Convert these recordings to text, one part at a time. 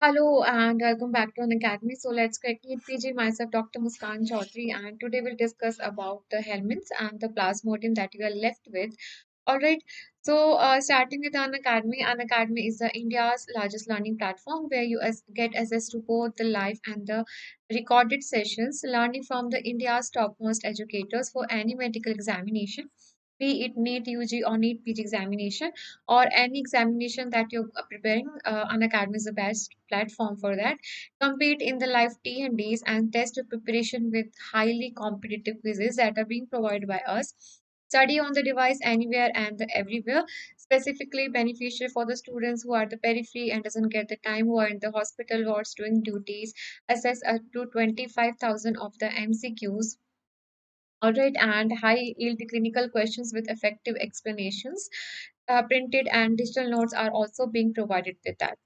Hello and welcome back to an academy. So let's quickly PG myself, Dr. Muskan Chaudhary, and today we'll discuss about the helminths and the plasmodium that we are left with. All right. So starting with An Academy is the India's largest learning platform where you get access to both the live and the recorded sessions, learning from the India's topmost educators for any medical examination, be it NEET UG or NEET PG examination or any examination that you're preparing. Unacademy is the best platform for that. Compete in the live T&Ds and test your preparation with highly competitive quizzes that are being provided by us. Study on the device anywhere and everywhere, specifically beneficial for the students who are the periphery and doesn't get the time, who are in the hospital wards doing duties. Assess up to 25,000 of the MCQs. All right, and high yield clinical questions with effective explanations. Printed and digital notes are also being provided with that.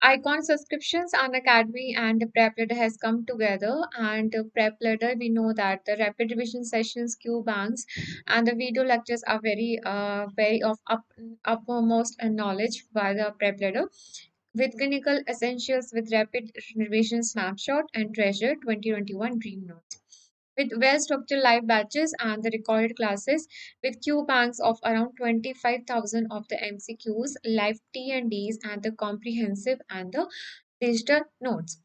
Icon subscriptions on Academy and Prep Leader has come together. And Prep Leader, we know that the rapid revision sessions, Q banks, and the video lectures are very of uppermost knowledge by the Prep Leader. With clinical essentials with rapid revision snapshot and treasure 2021 dream notes. With well structured live batches and the recorded classes, with Q banks of around 25,000 of the MCQs, live T&Ds, and the comprehensive and the digital notes.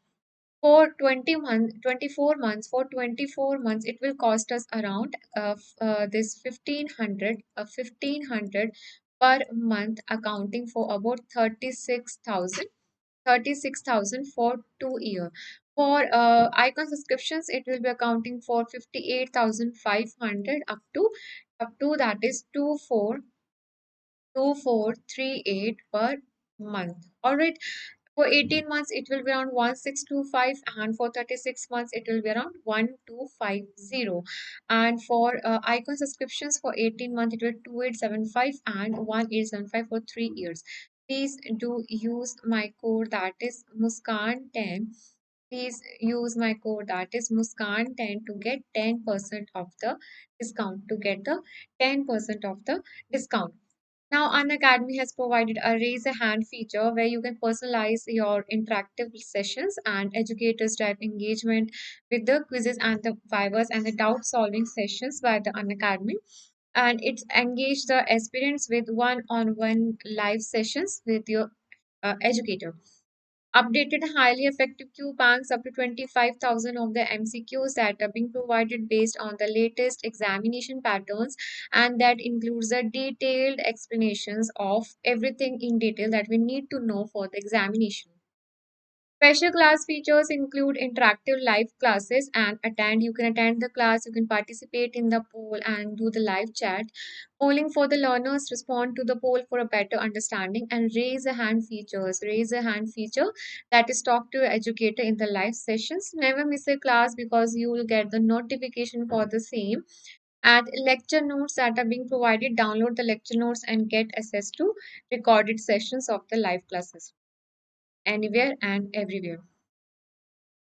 For 24 months, for 24 months, it will cost us around this 1500 per month, accounting for about 36,000 for 2 year. For icon subscriptions, it will be accounting for 58,500 up to that is 2438 per month. All right. For 18 months, it will be around 1625, and for 36 months, it will be around 1250. And for icon subscriptions for 18 months, it will 2875 and 1875 for 3 years. Please do use my code that is Muskan10. Please use my code that is Muskan10 to get 10% of the discount. To get the 10% of the discount. Now, Unacademy has provided a raise a hand feature where you can personalize your interactive sessions and educators drive engagement with the quizzes and the vivas and the doubt solving sessions by the Unacademy. And it's engage the aspirants with one-on-one live sessions with your educator. Updated highly effective Q banks up to 25,000 of the MCQs that are being provided based on the latest examination patterns, and that includes the detailed explanations of everything in detail that we need to know for the examination. Special class features include interactive live classes and attend. You can attend the class, you can participate in the poll and do the live chat. Polling for the learners, respond to the poll for a better understanding, and raise a hand features. Raise a hand feature that is talk to your educator in the live sessions. Never miss a class because you will get the notification for the same. And lecture notes that are being provided, download the lecture notes and get access to recorded sessions of the live classes anywhere and everywhere.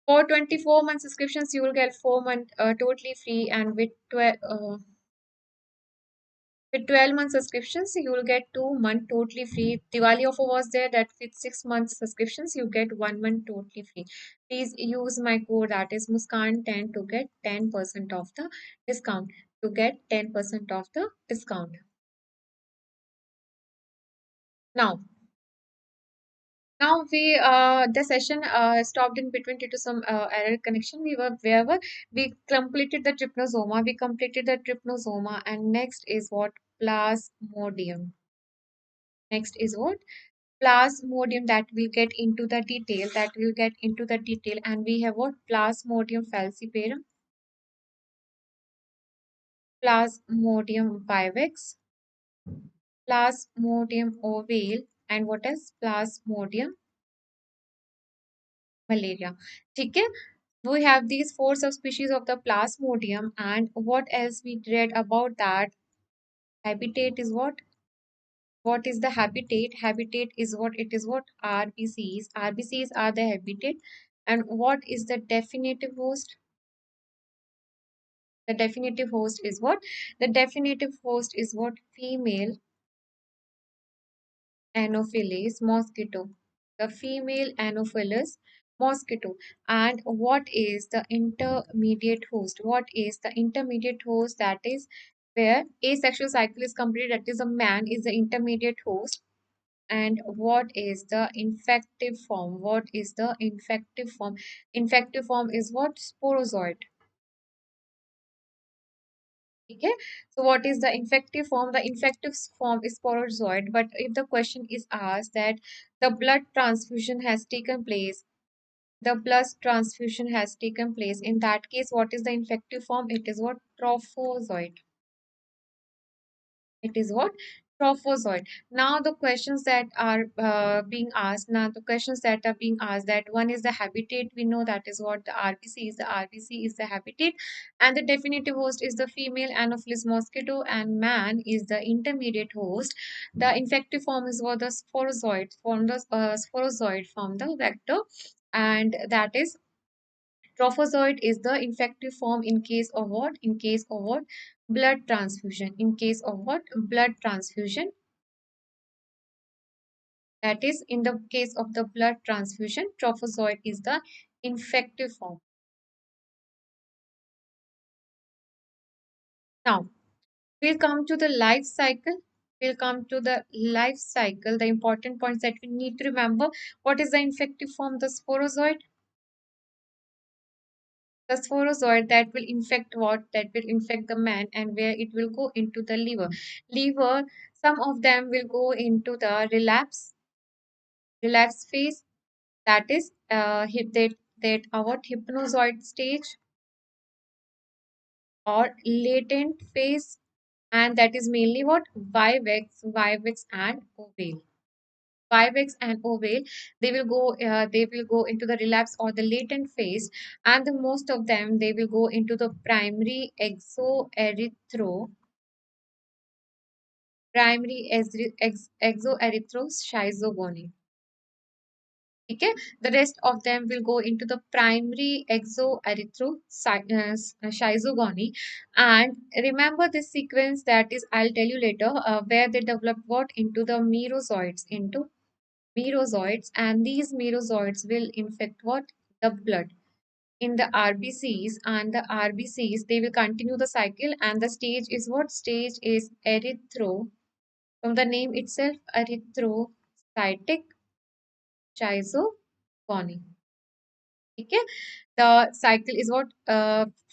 For 24 month subscriptions, you will get 4 month totally free, and with 12 month subscriptions, you will get 2 month totally free. Diwali offer was there that with 6 month subscriptions, you get 1 month totally free. Please use my code that is Muskan10 to get 10% of the discount. To get 10% of the discount. Now, the session stopped in between due to some error connection. We completed the trypanosoma. We completed the trypanosoma, and next is what plasmodium. Next is what plasmodium that will get into the detail. That will get into the detail, and we have what plasmodium falciparum, plasmodium vivax, plasmodium ovale, and what is plasmodium malaria. ठीक है? We have these four subspecies of the plasmodium, and what else we read about that? Habitat is what? What is the habitat? Habitat is what? It is what? RBCs. RBCs are the habitat. And what is the definitive host? The definitive host is what? The definitive host is what? Female Anopheles mosquito. the female Anopheles mosquito. And what is the intermediate host? What is the intermediate host? That is where asexual cycle is completed, that is a man is the intermediate host. And what is the infective form? What is the infective form? Infective form is what? Sporozoid. Okay. So what is the infective form? The infective form is sporozoid. But if the question is asked that the blood transfusion has taken place, the blood transfusion has taken place, in that case, what is the infective form? It is what? Trophozoid. It is what? Trophozoid. Now the questions that are being asked, now the questions that are being asked, that one is the habitat. We know that is what the RBC is. The RBC is the habitat, and the definitive host is the female Anopheles mosquito, and man is the intermediate host. The infective form is what? The sporozoid from the vector, and that is trophozoid is the infective form in case of what? In case of what? Blood transfusion. In case of what? Blood transfusion. That is, in the case of the blood transfusion, trophozoid is the infective form. Now, we'll come to the life cycle. We'll come to the life cycle. The important points that we need to remember. What is the infective form? The sporozoid. The sporozoid that will infect what? That will infect the man, and where it will go into the liver. Liver, some of them will go into the relapse phase. That is, that our hypnozoid stage or latent phase, and that is mainly what? Vivex and ovale. Vivex and ovale, they will go into the relapse or the latent phase, and the most of them they will go into the exoerythroschizogony. Okay, the rest of them will go into the primary exoerythroschizogony. And remember this sequence, that is, I'll tell you later, where they develop what? Into the merozoids, and these merozoids will infect what? The blood in the RBCs, and the RBCs they will continue the cycle, and the stage is what? Stage is from the name itself, erythrocytic schizophrenia. Okay, the cycle is what?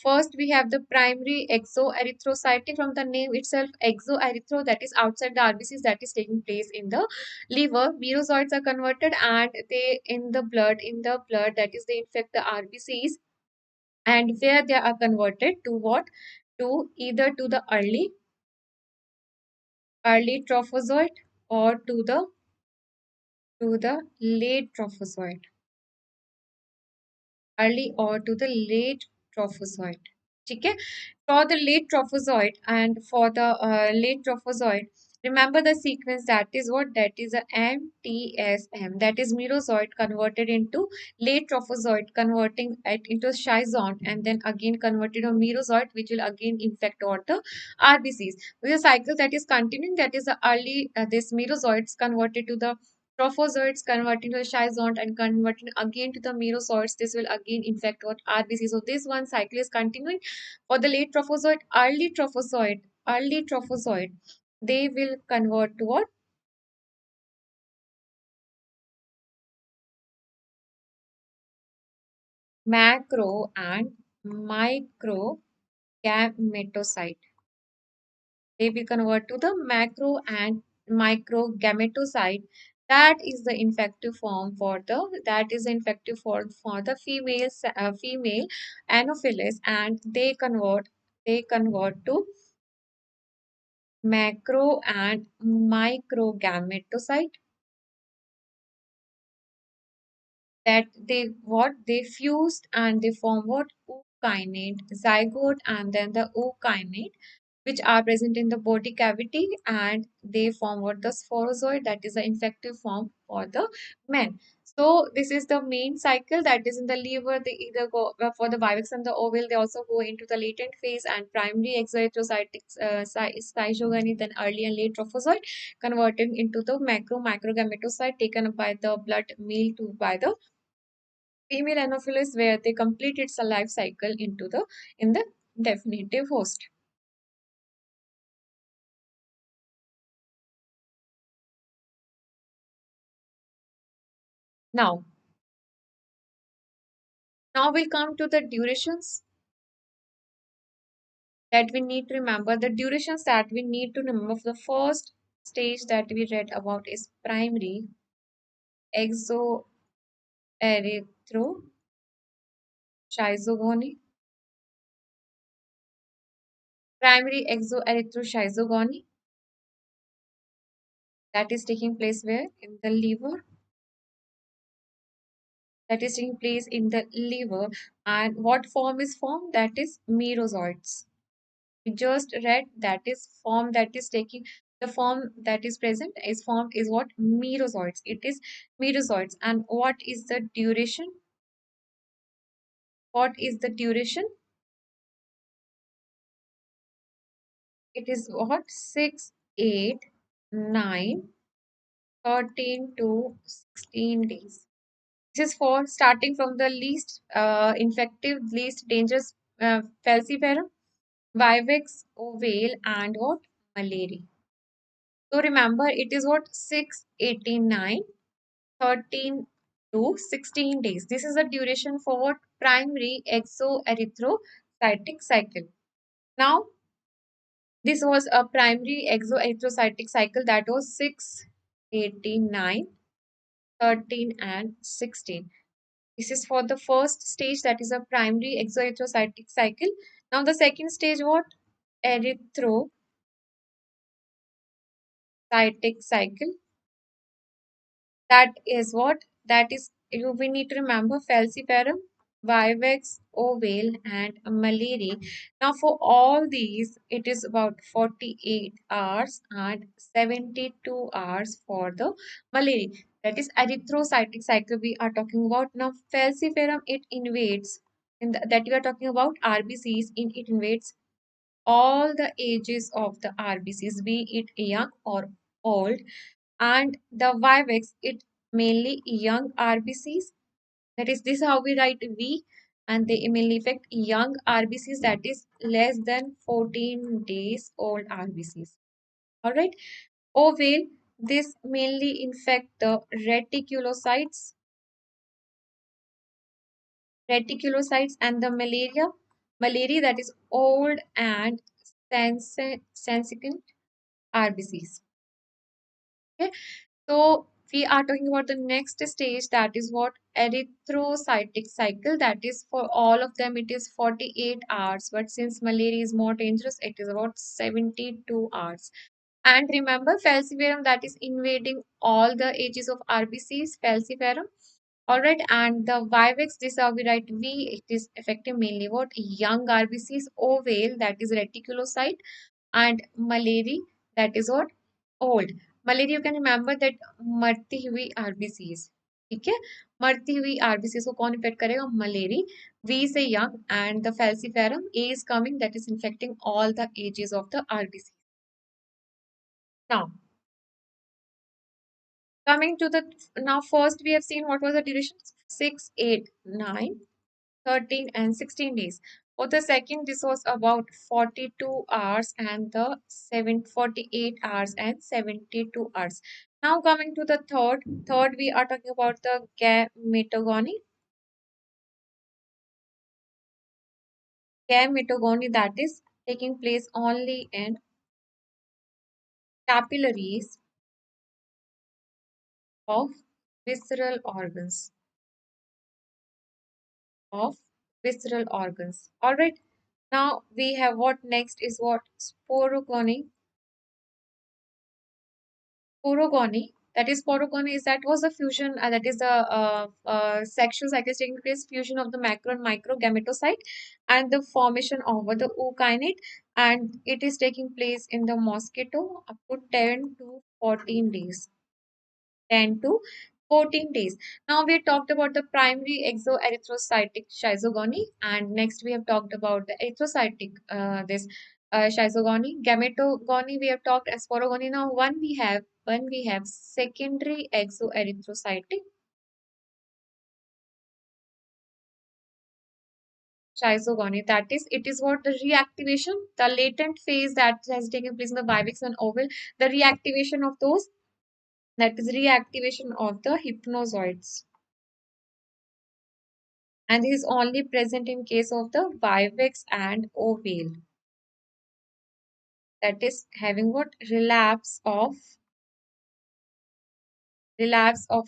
First we have the primary exoerythrocyte, from the name itself, exoerythro, that is outside the RBCs, that is taking place in the liver. Merozoites are converted, and they in the blood, that is they infect the RBCs, and where they are converted to what? To either to the early trophozoite, or to the late trophozoite, early or to the late trophozoite. Okay, for the late trophozoite, and for the late trophozoite, remember the sequence, that is what? That is a MTSM, that is merozoite converted into late trophozoite, converting it into schizont, and then again converted to merozoite, which will again infect all the RBCs. With a cycle that is continuing, that is the early this merozoites converted to the trophozoites, converting to the schizont, and converting again to the merozoites. This will again infect what? RBC. So this one cycle is continuing. For the late trophozoite, early trophozoite, they will convert to what? Macro and micro gametocyte. They will convert to the macro and micro gametocyte. That is the infective form for the female Anopheles, and they convert to macro and micro gametocyte, that they fused, and they form what? Ookinete zygote, and then the ookinete, which are present in the body cavity, and they form what? The sporozoid, that is the infective form for the men. So this is the main cycle that is in the liver. They either go for the vivax and the ovule. They also go into the latent phase and primary exoerythrocytic schizogony, then early and late trophozoite, converting into the microgametocyte taken up by the blood meal to by the female Anopheles, where they complete its life cycle into the in the definitive host. Now, now we'll come to the durations that we need to remember. The durations that we need to remember for the first stage that we read about is primary exoerythroschizogony. Primary exoerythroschizogony that is taking place where? In the liver. That is taking place in the liver. And what form is formed? That is merozoites. We just read that is form that is taking the form that is present is formed is what? Merozoites. It is merozoites. And what is the duration? What is the duration? It is what? 6, 8, 9, 13 to 16 days. This is for starting from the least infective, least dangerous falciparum, vivax, ovale, and what? Malaria. So remember, it is what? 6, 89, 13 to 16 days. This is the duration for what? Primary exoerythrocytic cycle. Now, this was a primary exoerythrocytic cycle that was 6, 89, 13, and 16. This is for the first stage that is a primary exoerythrocytic cycle. Now, the second stage, what? Erythrocytic cycle. That is what? That is, we need to remember falciparum, vivax, ovale, and malari. Now, for all these, it is about 48 hours and 72 hours for the malari. That is erythrocytic cycle we are talking about. Now, falciparum, it invades, that you are talking about RBCs, it invades all the ages of the RBCs, be it young or old, and the Vivex, it mainly young RBCs. That is, this is how we write V, and they mainly affect young RBCs, that is less than 14 days old RBCs. All right. Ovale, this mainly infect the reticulocytes and the malaria that is old and sensitive RBCs. Okay. So we are talking about the next stage, that is what? Erythrocytic cycle. That is for all of them it is 48 hours, but since malaria is more dangerous, it is about 72 hours. And remember falciparum, that is invading all the ages of RBCs, falciparum. All right, and the Vivex, this how we write V, it is affecting mainly what? Young RBCs, ovale, that is reticulocyte, and malaria, that is what? Old. Malaria, you can remember that मरती हुई RBCs. ठीक है, मरती हुई RBCs को कौन effect करेगा? Malaria. V से young, and the falciparum, A is coming, that is infecting all the ages of the RBC. Now, coming to the, now first we have seen what was the duration? 6, 8, 9, 13, and 16 days. For the second, this was about 42 hours and the 48 hours and 72 hours. Now coming to the third we are talking about the gametogony. Gametogony, that is taking place only in capillaries of visceral organs. Of visceral organs. All right. Now we have what next is what? Sporogony. Porogony. That is porogony is that was a fusion, that is a sexual cycle is taking place, fusion of the macro and micro gametocyte and the formation of the ookinete, and it is taking place in the mosquito up to 10 to 14 days. 10 to 14 days. Now we talked about the primary exoerythrocytic schizogony, and next we have talked about the erythrocytic this schizogony, gametogony. We have talked as sporogony. Now one we have secondary exoerythrocytic schizogony. That is, it is what the reactivation, the latent phase that has taken place in the Vivex and oval, the reactivation of those, that is reactivation of the hypnozoids. And this is only present in case of the Vivex and ovale. That is having what relapse of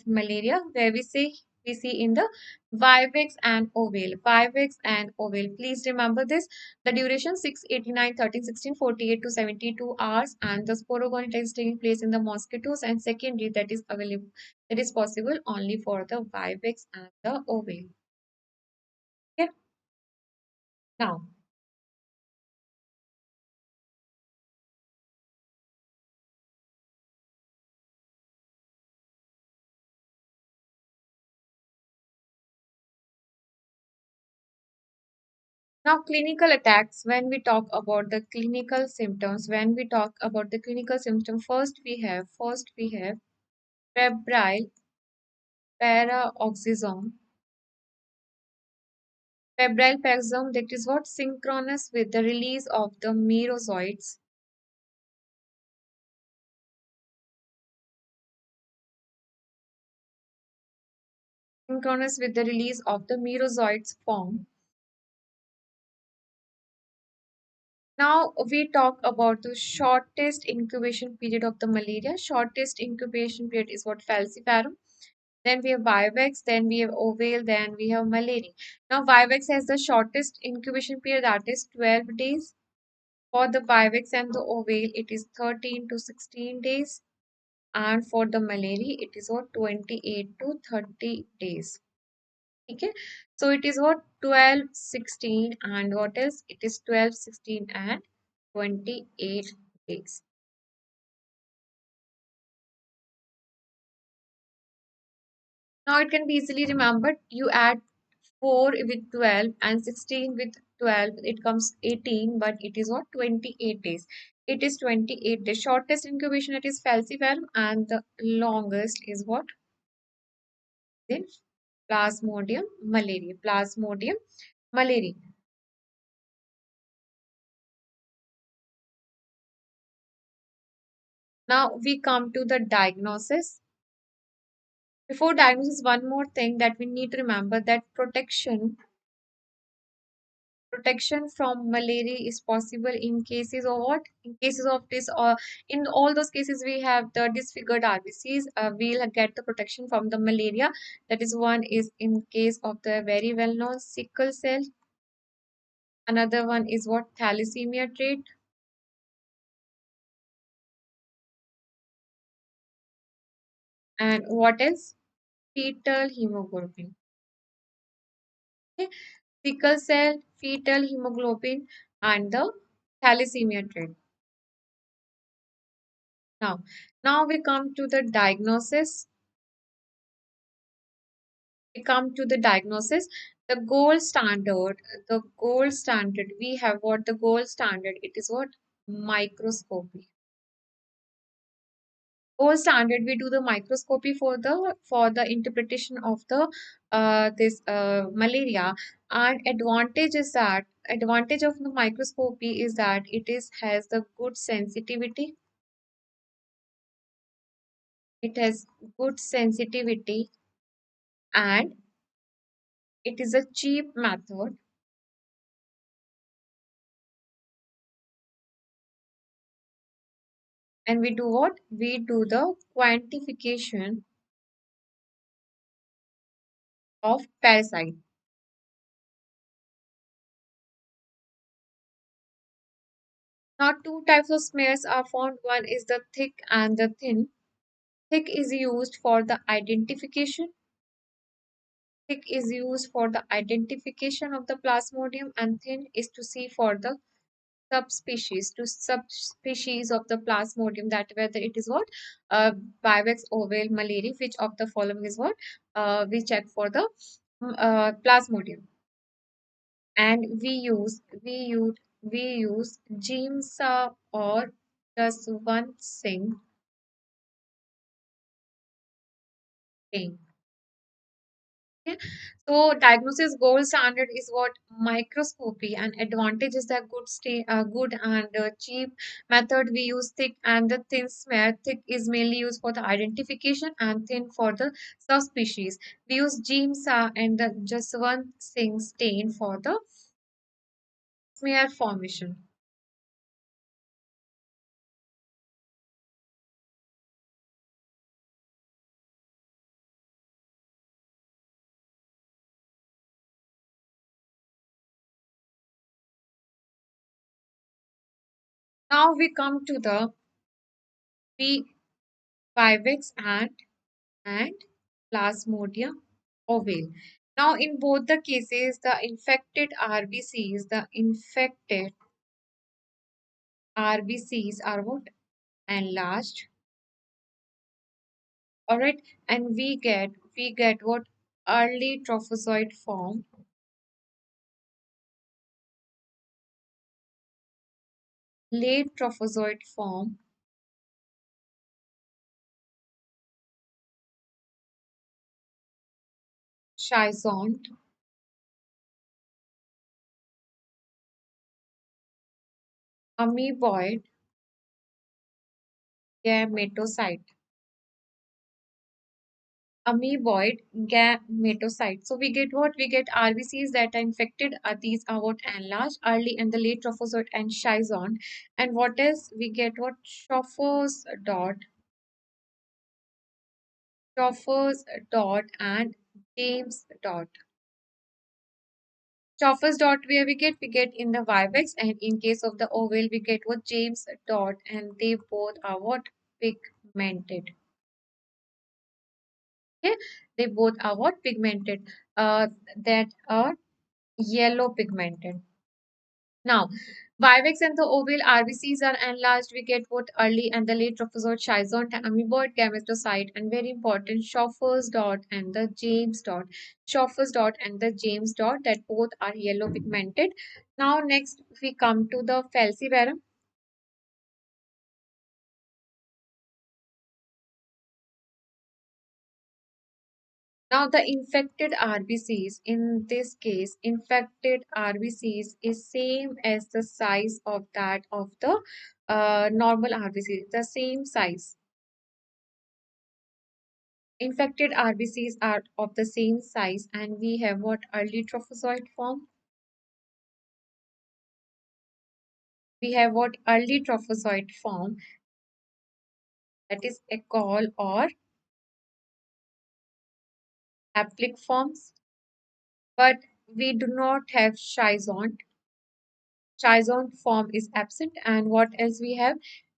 malaria, where we see in the Vivex and ovale. Vivex and ovale. Please remember this. The duration 6, 89, 13, 16, 48 to 72 hours, and the sporogony is taking place in the mosquitoes, and secondary that is available, that is possible only for the Vivex and the ovale. Okay. Now, Now, clinical attacks, when we talk about the clinical symptoms, first we have febrile paroxysm. Febrile paroxysm, that is what synchronous with the release of the merozoites, synchronous with the release of the merozoites form. Now we talk about the shortest incubation period of the malaria. Shortest incubation period is what falciparum. Then we have Vivex, then we have ovale, then we have malaria. Now Vivex has the shortest incubation period, that is 12 days. For the Vivex and the ovale, it is 13 to 16 days. And for the malaria, it is what 28 to 30 days. Okay. So it is what 12, 16, and what else? It is 12, 16, and 28 days. Now it can be easily remembered. You add 4 with 12 and 16 with 12, it comes 18, but it is what 28 days. It is 28 days. Shortest incubation it is falciparum, and the longest is what? Then Plasmodium malaria. Plasmodium malaria. Now we come to the diagnosis. Before diagnosis, one more thing that we need to remember, that protection from malaria is possible in cases of what? In cases of this, or in all those cases we have the disfigured RBCs, we'll get the protection from the malaria. That is, one is in case of the very well known sickle cell. Another one is what? Thalassemia trait. And what else? Fetal hemoglobin. Okay. Sickle cell, fetal hemoglobin, and the thalassemia trait. Now we come to the diagnosis. The gold standard, we have what? The gold standard, it is what? Microscopy. Gold standard, we do the microscopy for the interpretation of the this malaria. And advantage of the microscopy is that has the good sensitivity. It has good sensitivity, and it is a cheap method. And we do what? We do the quantification of parasite. Now, two types of smears are found. One is the thick and the thin. Thick is used for the identification. Thick is used for the identification of the plasmodium, and thin is to see for the subspecies of the Plasmodium, that whether it is what uh, Vivax ovale malari, which of the following is what we check for the Plasmodium. And we use Jimsa or Jaswant Singh thing. Okay. So diagnosis gold standard is what microscopy, and advantage is that good and cheap method. We use thick and the thin smear. Thick is mainly used for the identification and thin for the subspecies. We use GIMSA and the Jaswant Singh stain for the smear formation. Now we come to the B Vivax and Plasmodium ovale. Now, in both the cases, the infected RBCs are what enlarged, all right, and we get what early trophozoite form, late trophozoite form, schizont, amoeboid gametocyte. Amoeboid gametocyte. So we get what? We get RBCs that are infected. These are what enlarged, early and the late trophozoite and schizont. And what is? We get what? Shoffers dot and James dot. Shoffers dot where we get in the Vivex, and in case of the ovale we get what James dot, and they both are what pigmented. Okay, they both are what pigmented. That are yellow pigmented. Now, Vivex and the ovale RBCs are enlarged. We get what early and the late trophozoite, schizont, and amoeboid gametocyte, and very important, Schoffer's dot and the James dot. Schoffer's dot and the James dot, that both are yellow pigmented. Now, next we come to the falciparum. Now, the infected RBCs, in this case, infected RBCs is same as the size of that of the normal RBCs, the same size. Infected RBCs are of the same size, and we have what early trophozoite form. We have what early trophozoite form, that is Ecol or applic forms, but we do not have schizont. Schizont form is absent, and what else we have?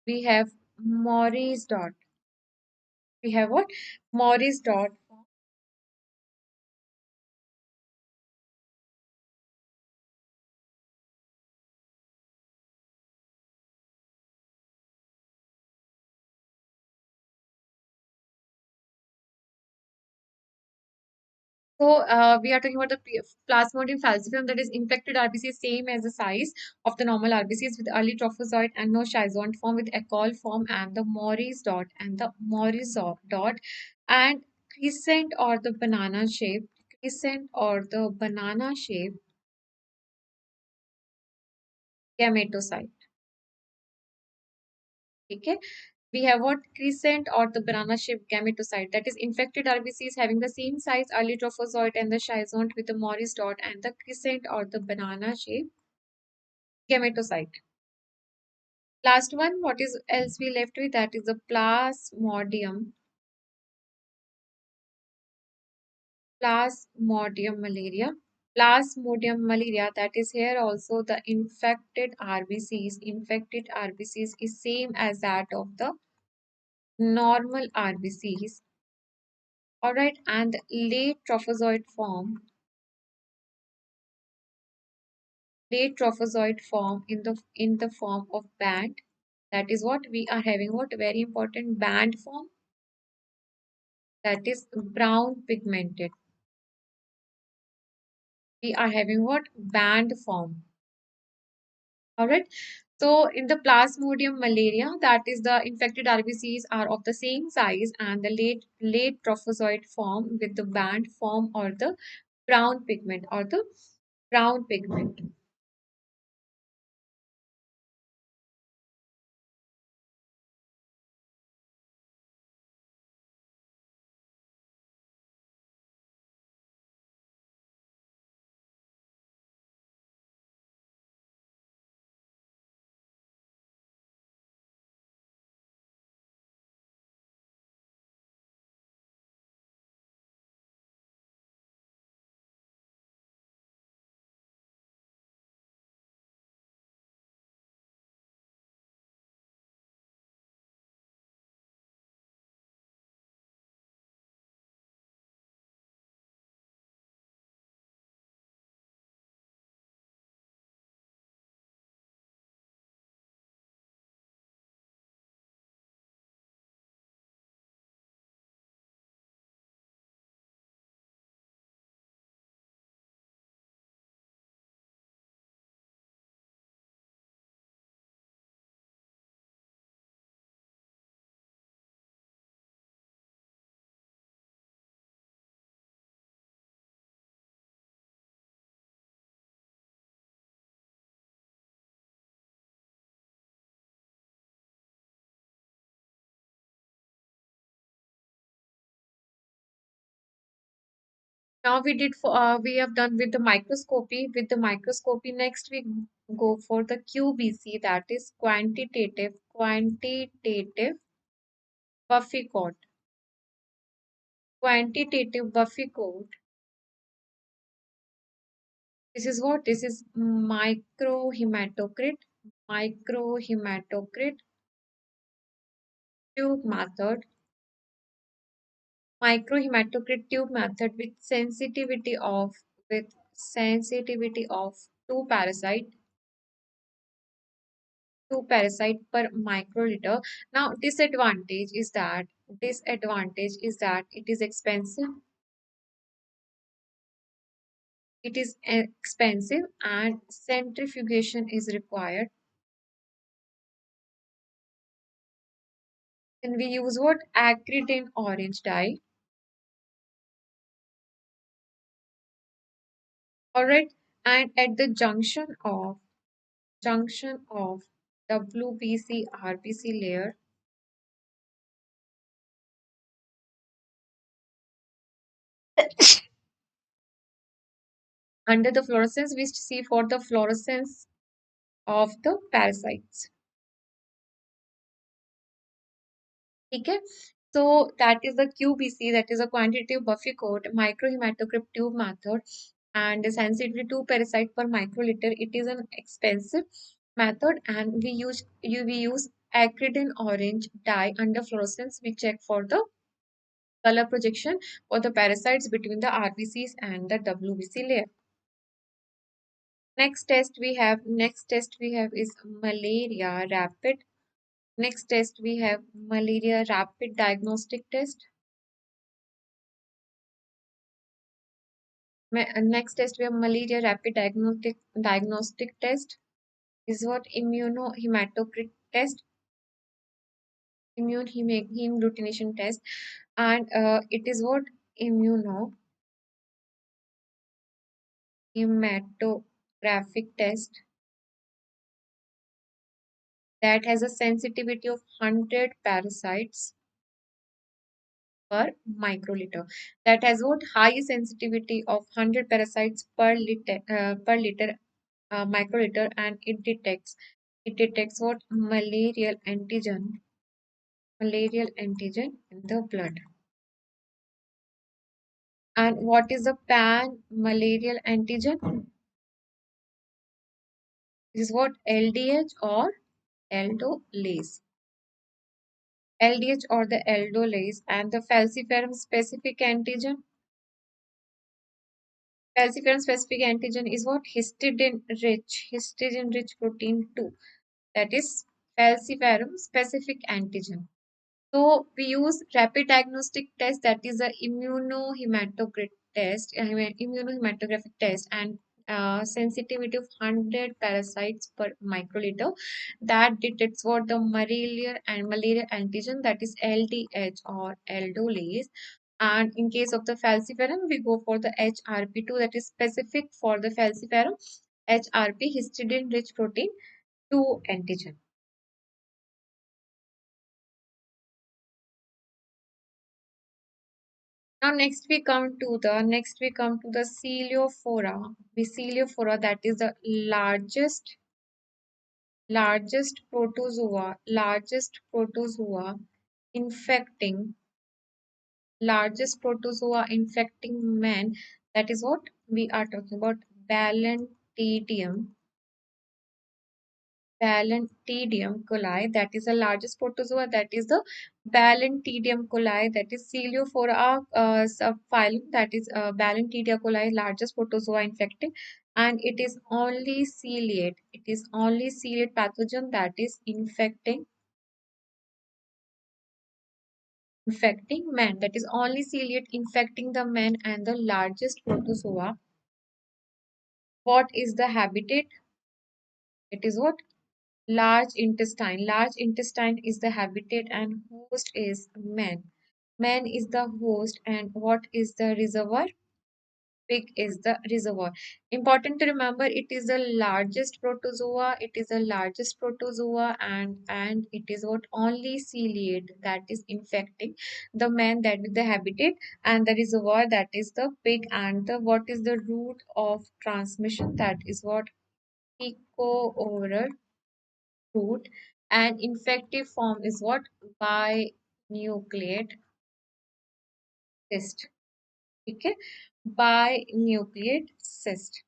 We have Morris dot. We have what? Morris dot. So we are talking about the Plasmodium falciparum, that is infected RBC, same as the size of the normal RBCs with early trophozoite and no schizont form with Ecol form and the Morris dot and crescent or the banana shape gametocyte. Okay. We have what crescent or the banana shaped gametocyte, that is infected RBCs having the same size early trophozoite and the schizont with the Morris dot and the crescent or the banana shaped gametocyte. Last one, what is else we left with? That is the Plasmodium malaria. Plasmodium malaria, that is here also the infected RBCs is same as that of the normal RBCs. All right, and late trophozoite form late trophozoite form in the form of band. That is what we are having. What very important band form, that is brown pigmented. We are having what band form. All right. So in the Plasmodium malaria, that is the infected RBCs are of the same size and the late trophozoite form with the band form or the brown pigment. Now we have done with the microscopy. With the microscopy, next we go for the QBC, that is quantitative Buffy coat. Quantitative Buffy coat. This is what? This is microhematocrit tube method. Microhematocrit tube method with sensitivity of two parasite per microliter. Now disadvantage is that it is expensive. It is expensive and centrifugation is required. And we use what? Acridine orange dye. Alright. And at the junction of WBC RBC layer, under the fluorescence we see for the fluorescence of the parasites. Okay. So that is the QBC, that is a quantitative Buffy coat, microhematocrypt tube method, and the sensitivity to parasite per microliter. It is an expensive method, and we use acridine orange dye under fluorescence. We check for the color projection for the parasites between the RBCs and the WBC layer. Next test we have is malaria rapid. Next test we have malaria rapid diagnostic test. Next test we have malaria rapid diagnostic test. This is what immunohematocrit test, heme agglutination test, and it is what immunohematographic test that has a sensitivity of 100 parasites per microliter. That has what high sensitivity of 100 parasites per liter microliter, and it detects what malarial antigen in the blood. And what is the pan malarial antigen? This is what LDH or aldolase. LDH or the aldolase, and the falciparum specific antigen. Falciparum specific antigen is what? Histidine rich protein 2. That is falciparum specific antigen. So we use rapid diagnostic test, that is a immunohematographic test, and sensitivity of 100 parasites per microliter that detects what? The malaria antigen, that is LDH or aldolase. And in case of the falciparum, we go for the HRP2, that is specific for the falciparum, HRP histidine rich protein 2 antigen. Now next we come to the Celiophora. The Celiophora, that is the largest protozoa infecting man. That is what we are talking about. Balantidium Balantidium coli, that is the largest protozoa, that is the Balantidium coli, that is Celiophora subphylum, that is Balantidia coli, largest protozoa infecting, and it is only ciliate. It is only ciliate pathogen that is infecting man. That is only ciliate infecting the man and the largest protozoa. What is the habitat? It is what? Large intestine. Large intestine is the habitat and host is man. Man is the host, and what is the reservoir? Pig is the reservoir. Important to remember, it is the largest protozoa. It is the largest protozoa, and it is what? Only ciliate that is infecting the man, that is the habitat, and the reservoir, that is the pig. And the what is the route of transmission? That is what? Eco-oral route, and infective form is what? Binucleate cyst. Okay, binucleate cyst.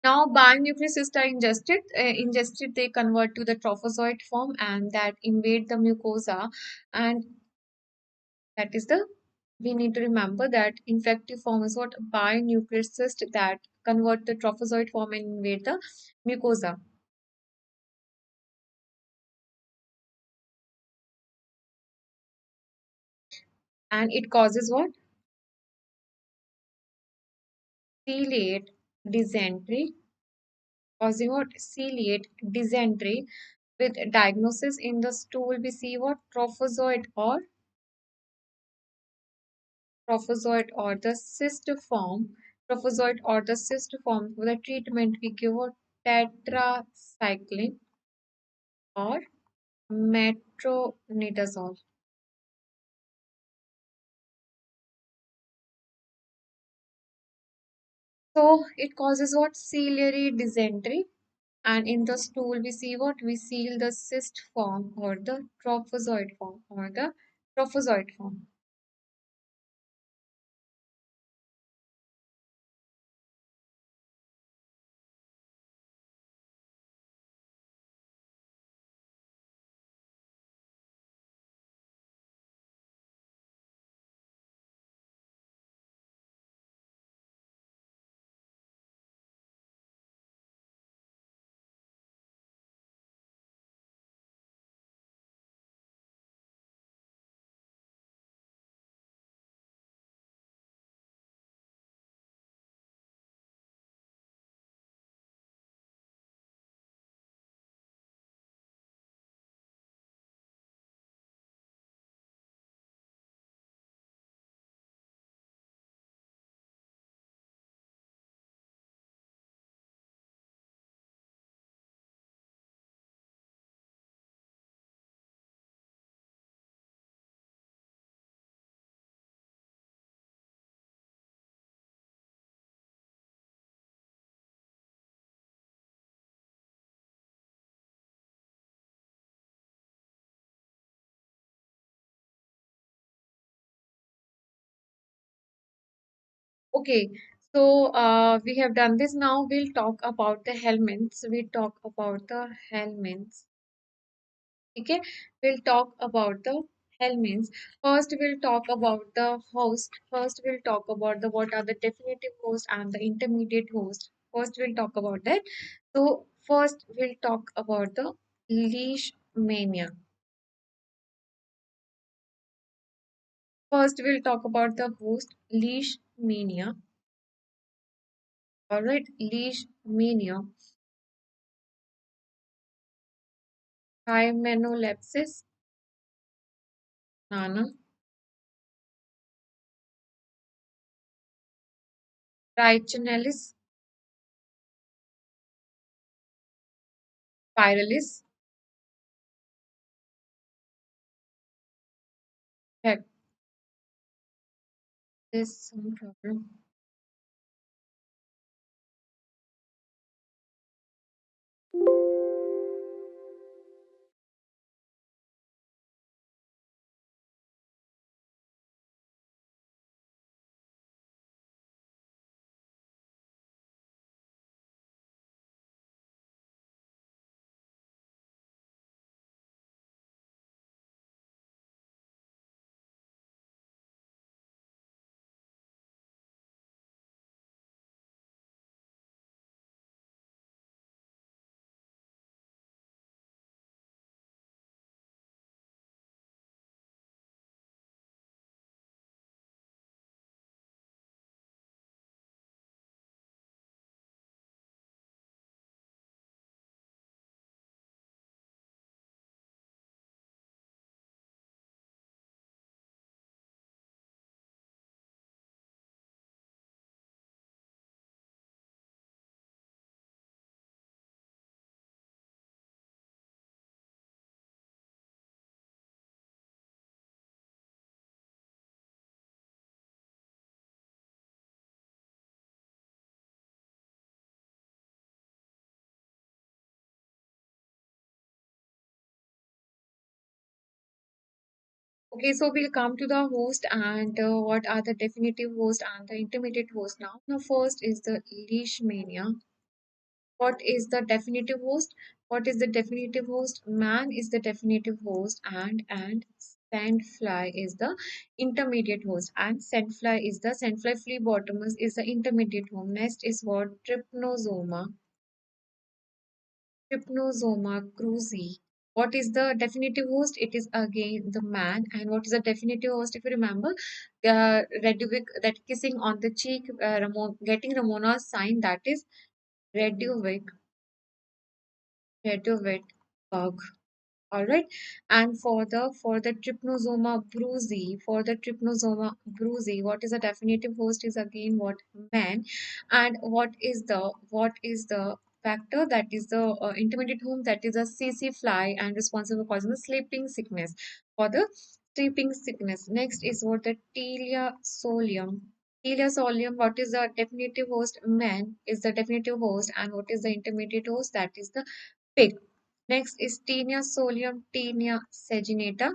Now binucleate cysts are ingested, they convert to the trophozoite form and that invade the mucosa, and that is the we need to remember that infective form is what? Binucleate cyst that convert the trophozoite form and invade the mucosa, and it causes what? Ciliate dysentery, causing what? Celiate dysentery. With diagnosis in the stool, we see what? Trophozoite or the cyst form. Trophozoite or the cyst form. For the treatment, we give what? Tetracycline or metronidazole. So it causes what? Ciliary dysentery. And in the stool, we see what? We see the cyst form or the trophozoite form. Okay, so we have done this. Now we'll talk about the helminths. We talk about the helminths. Okay, we'll talk about the L means first we'll talk about the host. First we'll talk about the what are the definitive host and the intermediate host. First we'll talk about that. So first we'll talk about the leishmania. First we'll talk about the host leishmania. All right, leishmania, hymenopsis, nana, trichinellis, spiralis, heck, there's some problem. Okay, so we'll come to the host and what are the definitive host and the intermediate host now. Now, first is the leishmania. What is the definitive host? What is the definitive host? Man is the definitive host and sandfly is the intermediate host and sandfly is the sandfly phlebotomus is the intermediate home. Next is what trypanosoma cruzi. What is the definitive host? It is again the man. And what is the definitive host? If you remember, Reduvic, that kissing on the cheek, getting Ramona's sign, that is Reduvic, Reduvic bug. All right, and for the trypanosoma brucei, what is the definitive host is again what man, and what is the factor that is the intermediate home that is a CC fly and responsible for causing the sleeping sickness for the sleeping sickness. Next is what the Telia solium. Telia solium, what is the definitive host? Man is the definitive host, and what is the intermediate host? That is the pig. Next is Taenia solium, Taenia saginata.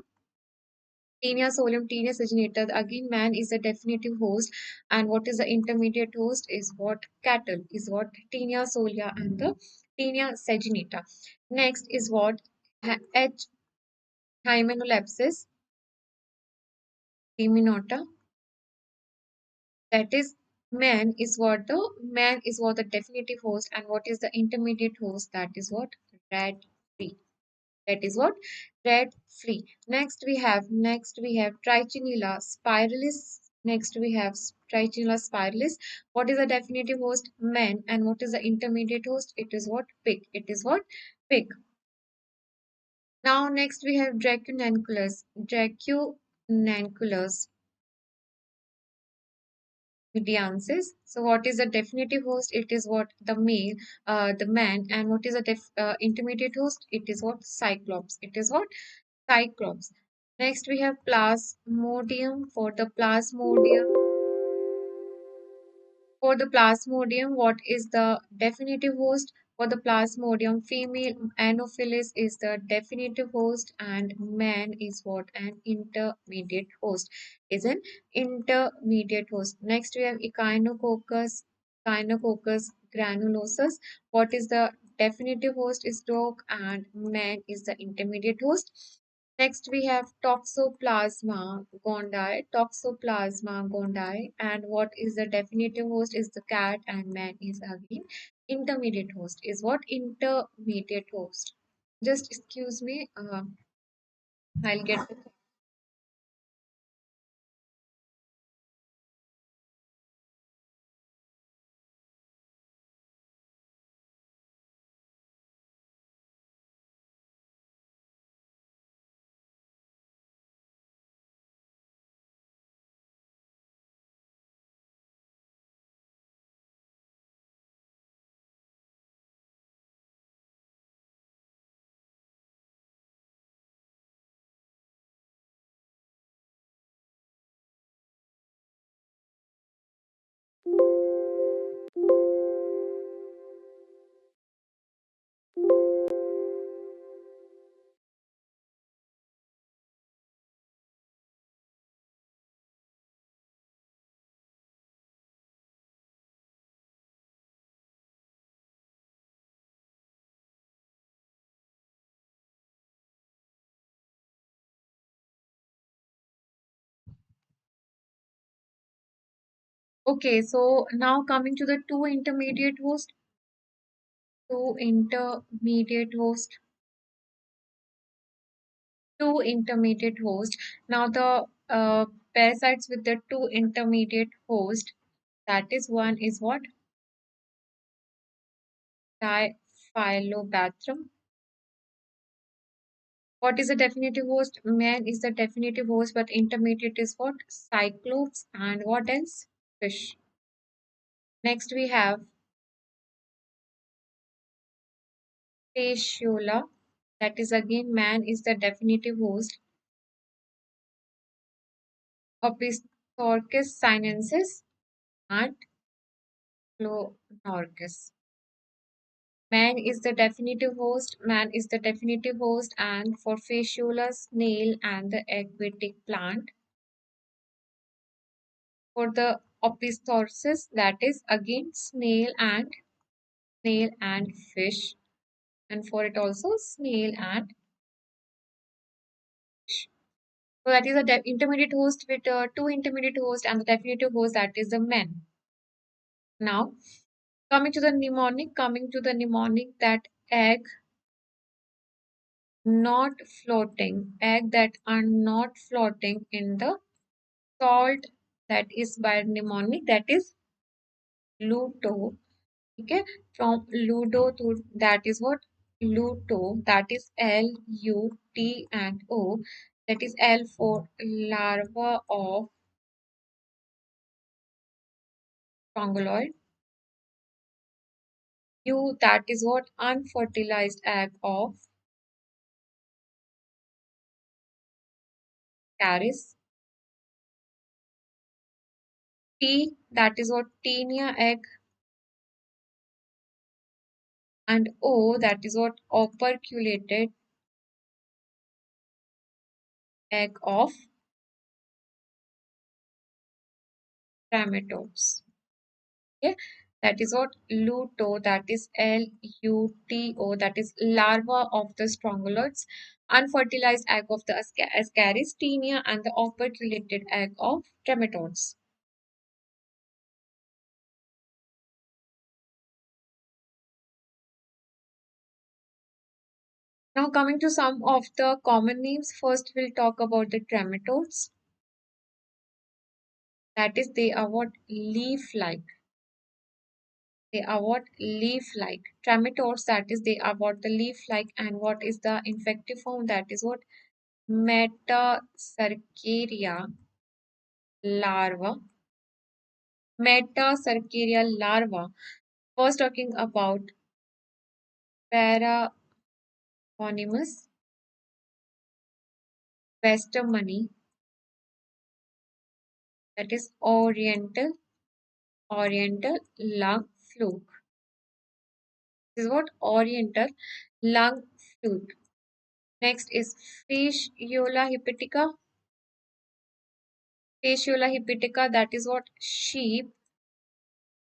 Taenia solium, Taenia saginata. Again, man is the definitive host, and what is the intermediate host is what cattle is what Taenia solia and the Taenia saginata. Next is what H. hymenopsis, Hymenota. That is man is what the definitive host, and what is the intermediate host? That is what rat free. That is what red free. Next we have Trichinella spiralis. Next we have Trichinella spiralis. What is the definitive host? Man. And what is the intermediate host? It is what? Pig. It is what? Pig. Now next we have Dracunculus mediensis. So what is the definitive host? It is what? The male, the man. And what is the intermediate host? It is what? Cyclops. It is what? Cyclops. Next, we have Plasmodium. For the Plasmodium, what is the definitive host? For the Plasmodium, female Anopheles is the definitive host, and man is what? An intermediate host. Is an intermediate host. Next, we have Echinococcus granulosus. What is the definitive host? Is dog, and man is the intermediate host. Next, we have Toxoplasma gondii. Toxoplasma gondii, and what is the definitive host is the cat, and man is again intermediate host. Is what intermediate host? Just excuse me. I'll get. Okay, so now coming to the two intermediate host. Two intermediate host. Two intermediate host. Now the parasites with the two intermediate host. That is one is what? Diphyllobathrum. What is the definitive host? Man is the definitive host, but intermediate is what? Cyclops and what else? Fish. Next we have Fasciola. That is again man is the definitive host. Opisthorchis sinensis and Clonorchis. Man is the definitive host. Man is the definitive host, and for Fasciola, snail and the aquatic plant. For the Opisthorchis, that is again snail and fish, and for it also snail and fish. So that is a intermediate host with two intermediate hosts and the definitive host that is the men. Now coming to the mnemonic that egg not floating, egg that are not floating in the salt, that is by mnemonic that is Luto. Okay, from Ludo to that is what? Luto, that is L-U-T and O, that is L for larva of trongoloid. U, that is what? Unfertilized egg of Caris. T, that is what? Taenia egg, and O, that is what? Operculated egg of trematodes. Okay, that is what? Luto, that is Luto, that is larva of the strongyloids, unfertilized egg of the ascaris, taenia, and the operculated egg of trematodes. Now coming to some of the common names, first we'll talk about the trematodes. That is, they are what? Leaf-like. They are what? Leaf-like. Trematodes, that is, they are what? The leaf-like. And what is the infective form? That is what? Metacercaria larva. Metacercaria larva. First talking about Paraphonimus westermani, that is oriental lung fluke. This is what? Oriental lung fluke. Next is Fasciola hepatica. Fasciola hepatica, that is what? Sheep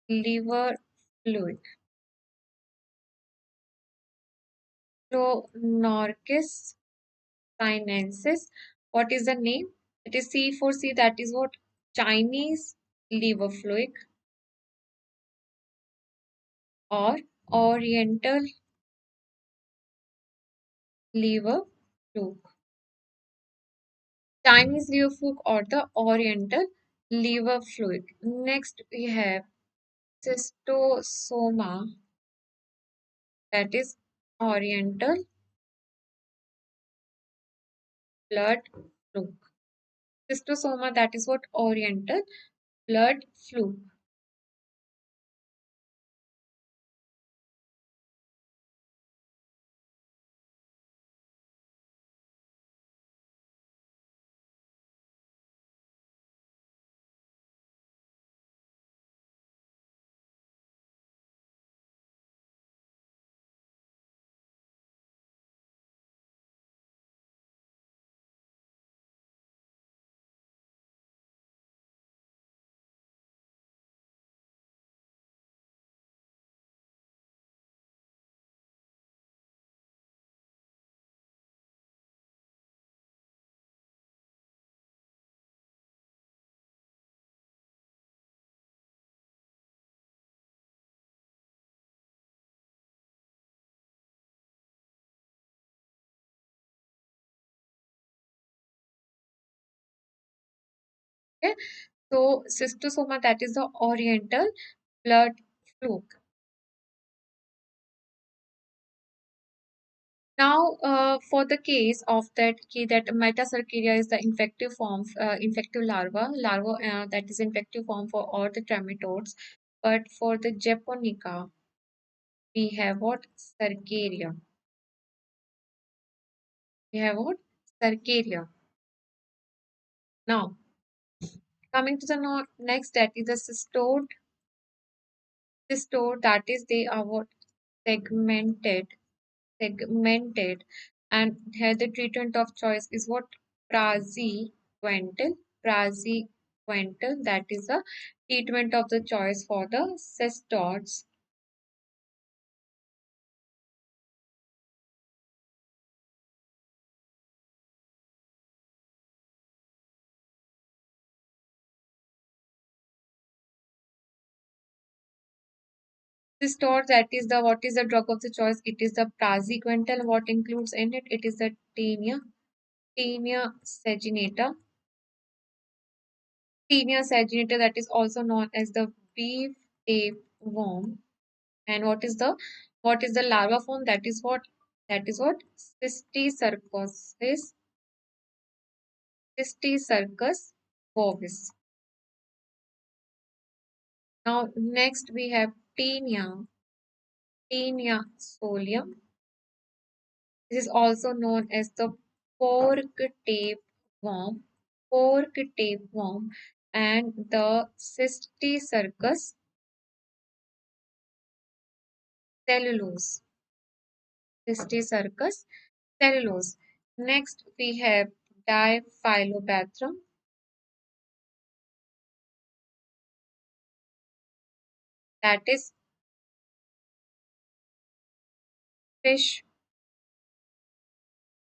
liver fluid. Clonorchis, sinensis. What is the name? It is C4C. That is what? Chinese liver fluke or Oriental liver fluke. Chinese liver fluke or the Oriental liver fluke. Next, we have cystosoma, that is Oriental blood fluke. Cystosoma, that is what? Oriental blood fluke. Okay. So cystosoma, that is the Oriental blood fluke. Now, for the case of that metacercaria is the infective form, infective larva that is infective form for all the trematodes. But for the japonica, we have what? Cercaria. We have what? Cercaria. Now, coming to the next, that is the cystode. Cystode, that is they are what? Segmented segmented, and here the treatment of choice is what? Praziquantel, that is the treatment of the choice for the cystodes. Cystodes, that is the what is the drug of the choice? It is the praziquantel. What includes in it? It is the Taenia saginata. Taenia saginata, that is also known as the beef tapeworm. And what is the larva form? That is what Cysticircus bovis. Now next we have Taenia solium. This is also known as the pork tapeworm, pork tapeworm, and the Cysticircus cellulose. Cysticircus cellulose. Next we have Diphyllobathrum, that is fish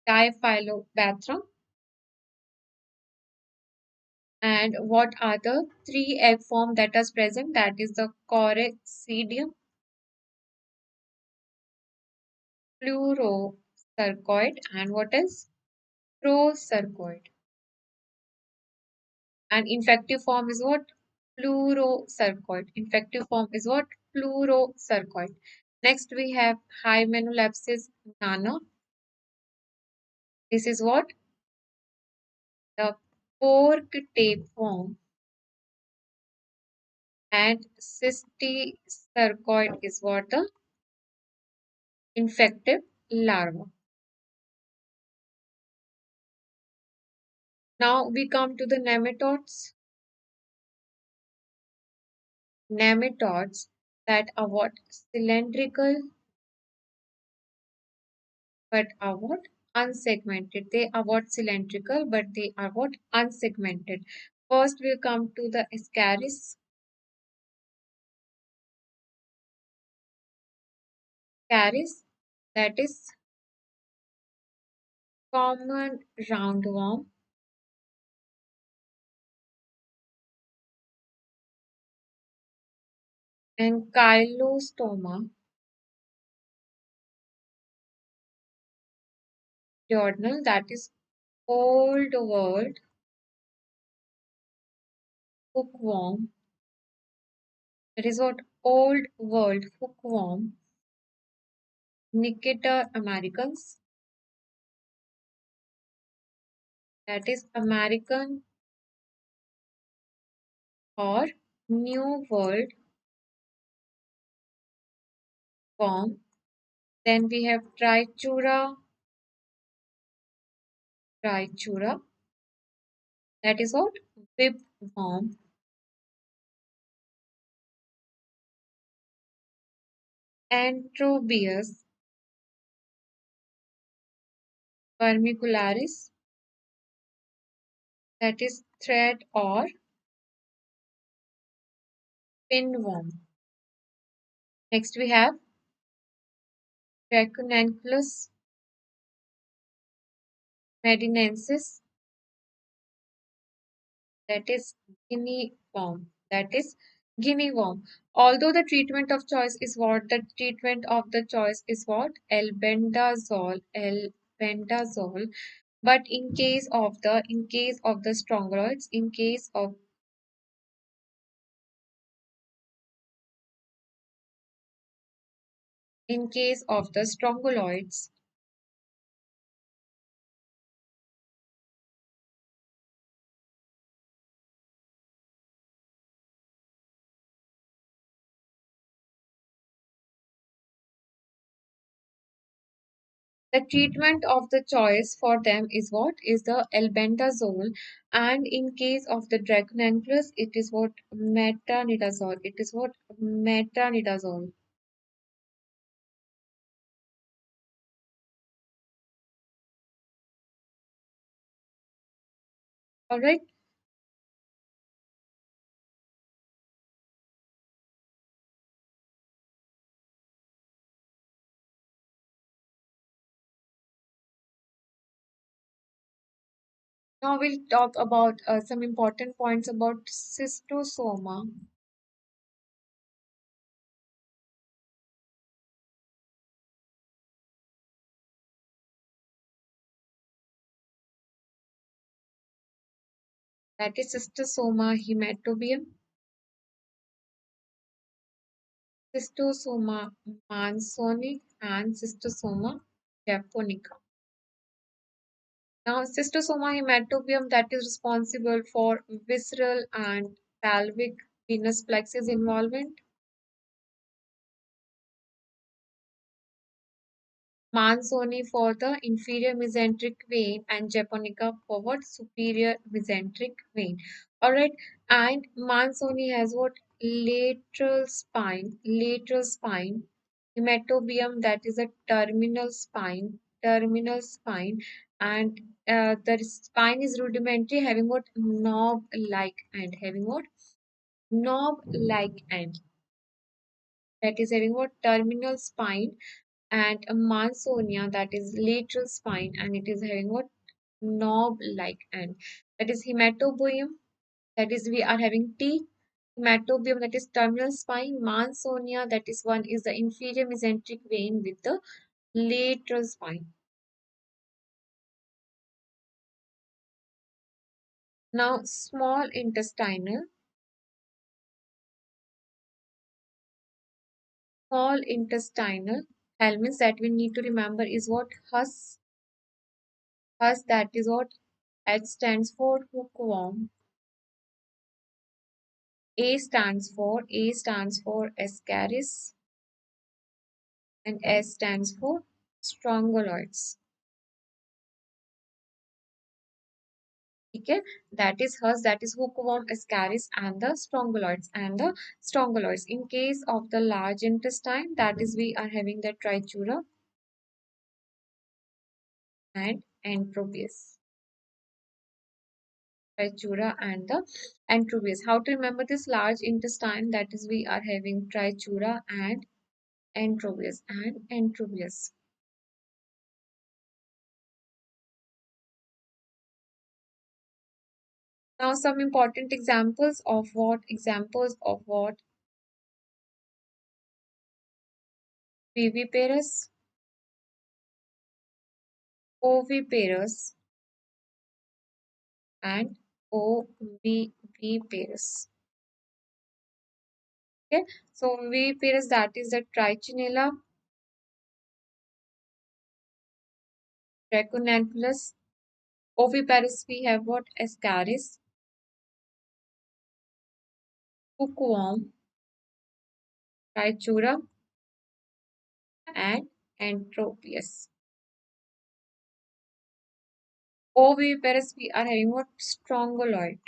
Diphyllobathrum. And what are the three egg form that is present? That is the Coricidium, Pleurocercoid, and what is Procercoid. And infective form is what? Pleurocercoid. Infective form is what? Pleurocercoid. Next we have Hymenolapsis nana. This is what? The pork tapeworm. And Cysticercoid is what? The infective larva. Now we come to the nematodes. Nematodes that are what? Cylindrical but are what? Unsegmented. They are what? Cylindrical but they are what? Unsegmented. First we come to the Ascaris. Ascaris, that is common roundworm, and Chylostoma duodenal, that is old world hookworm. That is what old world hookworm, Nicator americans, that is American or New World worm. Then we have Trichura, that is what whipworm, Antrobius vermicularis, that is thread or pinworm. Next we have Dracunculus medinensis, that is guinea worm. That is guinea worm. Although the treatment of choice is what? The treatment of the choice is what? Albendazole. But in case of the strongyloids, in case of the strongyloids, the treatment of the choice for them is what? Is the albendazole, and in case of the Dracunculus, it is what? Metronidazole. It is what? Metronidazole. All right. Now we'll talk about some important points about cystosoma. That is cystosoma hematobium, cystosoma mannsoni, and cystosoma japonica. Now, cystosoma hematobium, that is responsible for visceral and pelvic venous plexus involvement. Manzoni for the inferior mesenteric vein, and Japonica for what? Superior mesenteric vein. Alright, and Manzoni has what? Lateral spine, hematobium, that is a terminal spine, and the spine is rudimentary, having what? Knob like end. That is having what? Terminal spine, and a Mansonia, that is lateral spine, and it is having what? Knob like end. That is hematobium, that is we are having T. Hematobium, that is terminal spine. Mansonia, that is one is the inferior mesenteric vein with the lateral spine. Now small intestinal elements that we need to remember is what? Hus, that is what? H stands for hookworm. A stands for Ascaris, and S stands for Strongyloids. Okay, that is hers, that is hookworm, Ascaris, and the Strongyloids. In case of the large intestine, that is we are having the Trichura and Entropius. Trichura and the Entropius. How to remember this large intestine? That is we are having Trichura and Entropius. Now some important examples of what? Examples of what? Viviparous, oviparous, and oviviparous. Okay, so viviparous, that is the Trichinella, Dracunculus. Oviparous, we have what? Ascaris, hookworm, Trichura, and Antropius. Oviparous, we are having what? Strongyloid.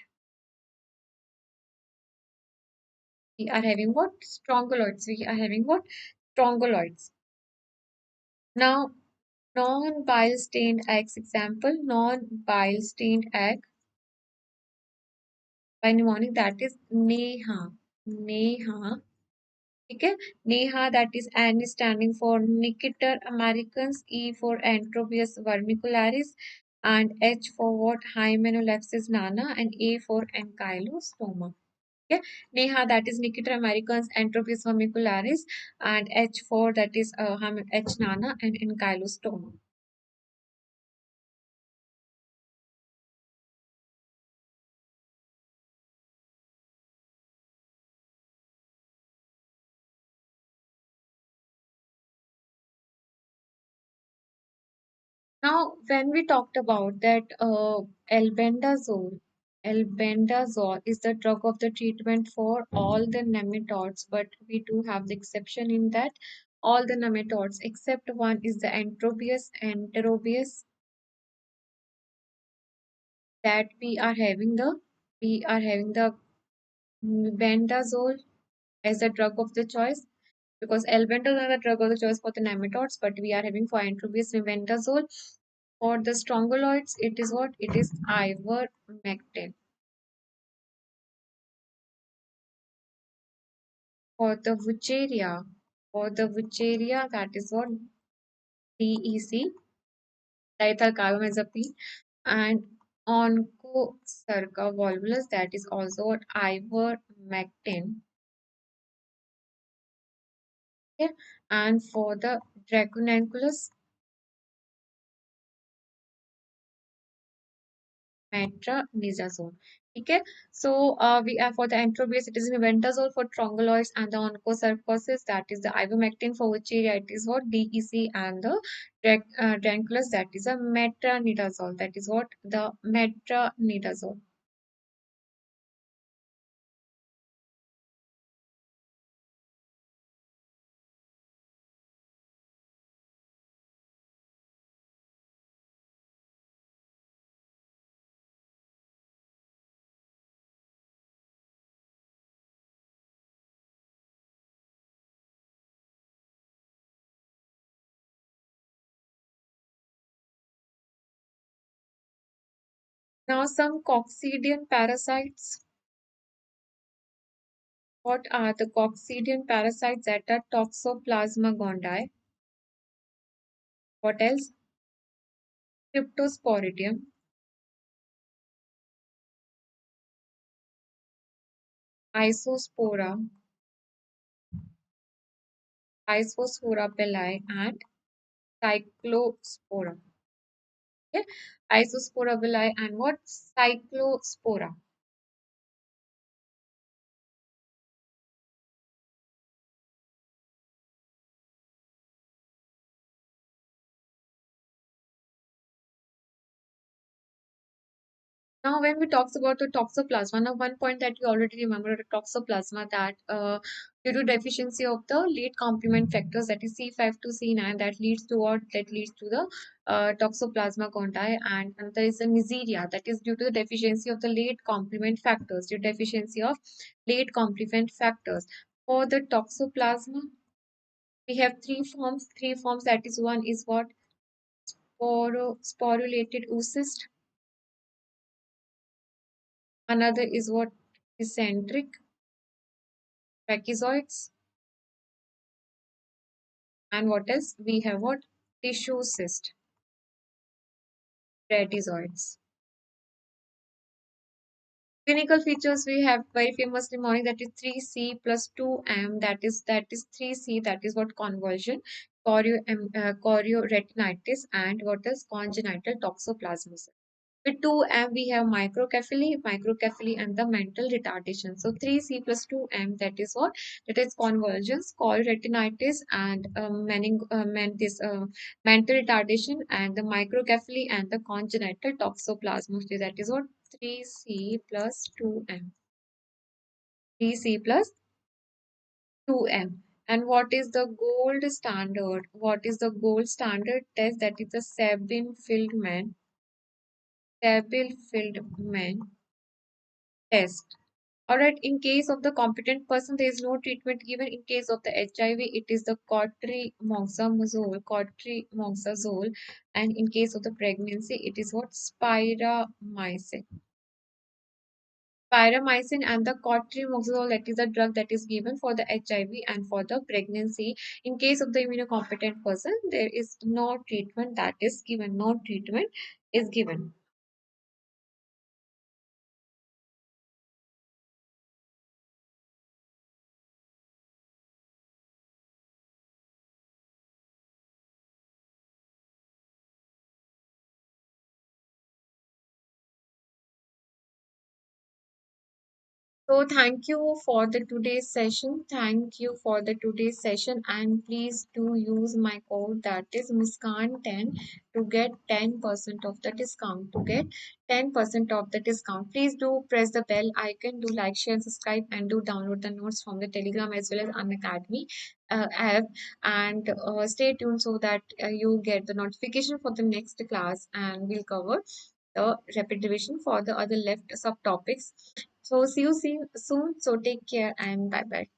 We are having what? Strongyloids. We are having what? Strongyloids. Now, non-bile stained eggs example. Non-bile stained egg by mnemonic, that is Neha. Neha. Okay. Neha, that is N is standing for Nicator americans, E for Antropius vermicularis, and H for what? Hymenolapsis nana, and A for Ankylostoma. Okay. Neha, that is Nicator americans, Antropius vermicularis, and H for that is H nana and Ankylostoma. Now, when we talked about that albendazole is the drug of the treatment for all the nematodes, but we do have the exception in that all the nematodes except one is the Enterobius, that we are having the albendazole as the drug of the choice, because albendazole is the drug of the choice for the nematodes, but we are having for Enterobius albendazole. For the strongyloids, it is what? It is ivermectin. For the Wucheria, that is what? DEC, diethylcarbamazepine, and Onchocerca volvulus, that is also what? Ivermectin. Okay? And for the Dracunculus, metronidazole. Okay, so we are for the Enterobius, it is mebendazole for troglodytes, and the onchocercosis, that is the ivermectin. For Wucheria, it is what? DEC, and the Dranculus, that is a metronidazole. That is what? The metronidazole. Now some coccidian parasites. What are the coccidian parasites? That are Toxoplasma gondii. What else? Cryptosporidium, Isospora, Isospora pili, and Cyclospora. Okay? Isospora villi and what? Cyclospora. Now, when we talks about the toxoplasma, now one point that you already remember the toxoplasma, that due to deficiency of the late complement factors, that is C5 to C9, that leads to what? That leads to the toxoplasma gondii, and there is a Neisseria, that is due to the deficiency of the late complement factors, due to deficiency of late complement factors. For the toxoplasma, we have three forms, that is one is what? Sporulated oocyst. Another is what? Eccentric trapezoids. And what else? We have what? Tissue cyst, trapezoids. Clinical features we have very famously morning, that is 3C plus 2M, that is 3C, that is what convulsion, chorioretinitis, and what is congenital toxoplasmosis. With 2M, we have microcephaly, and the mental retardation. So 3C plus 2M, that is what? That is convergence, called retinitis, and mental retardation, and the microcephaly, and the congenital toxoplasmosis. That is what? 3C plus 2M. 3C plus 2M. And what is the gold standard? What is the gold standard test? That is the Sabin-Feldman test. Alright, in case of the competent person, there is no treatment given. In case of the HIV, it is the cotrimoxazole, and in case of the pregnancy, it is what? Spiramycin. Pyramycin and the cotrimoxazole, that is a drug that is given for the HIV and for the pregnancy. In case of the immunocompetent person, there is no treatment that is given. No treatment is given. So thank you for the today's session. Thank you for the today's session, and please do use my code, that is Muskan10, to get 10% of the discount. To get 10% of the discount, please do press the bell icon, do like, share, and subscribe, and do download the notes from the Telegram as well as Unacademy app, and stay tuned so that you get the notification for the next class, and we'll cover the rapid revision for the other left subtopics. So see you soon. So take care and bye bye.